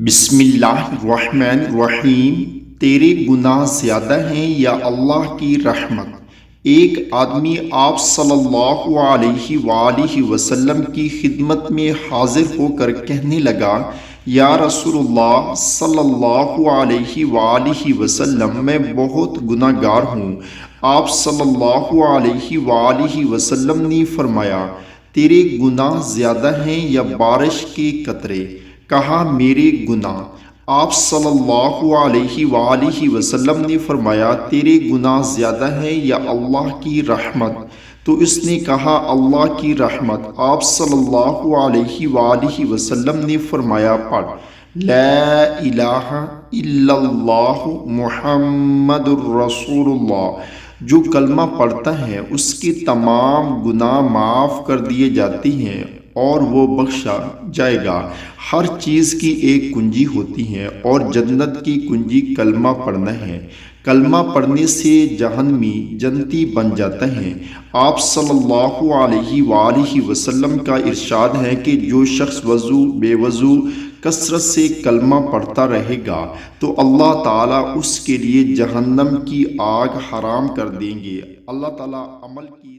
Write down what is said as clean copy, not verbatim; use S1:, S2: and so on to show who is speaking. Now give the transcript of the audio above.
S1: بسم اللہ الرحمن الرحیم۔ تیرے گناہ زیادہ ہیں یا اللہ کی رحمت؟ ایک آدمی آپ صلی اللہ علیہ وآلہ وسلم کی خدمت میں حاضر ہو کر کہنے لگا، یا رسول اللہ صلی اللہ علیہ وآلہ وسلم، میں بہت گناہ گار ہوں۔ آپ صلی اللہ علیہ وآلہ وسلم نے فرمایا، تیرے گناہ زیادہ ہیں یا بارش کے قطرے؟ کہا، میرے گناہ۔ آپ صلی اللہ علیہ وآلہ وسلم نے فرمایا، تیرے گناہ زیادہ ہیں یا اللہ کی رحمت؟ تو اس نے کہا، اللہ کی رحمت۔ آپ صلی اللہ علیہ وآلہ وسلم نے فرمایا، پڑھ لا الہ الا اللہ محمد الرسول اللہ۔ جو کلمہ پڑھتا ہے اس کے تمام گناہ معاف کر دیے جاتے ہیں اور وہ بخشا جائے گا۔ ہر چیز کی ایک کنجی ہوتی ہے اور جنت کی کنجی کلمہ پڑھنا ہے۔ کلمہ پڑھنے سے جہنمی جنتی بن جاتا ہے۔ آپ صلی اللہ علیہ وآلہ وسلم کا ارشاد ہے کہ جو شخص وضو بے وضو کثرت سے کلمہ پڑھتا رہے گا تو اللہ تعالیٰ اس کے لیے جہنم کی آگ حرام کر دیں گے۔ اللہ تعالیٰ عمل کی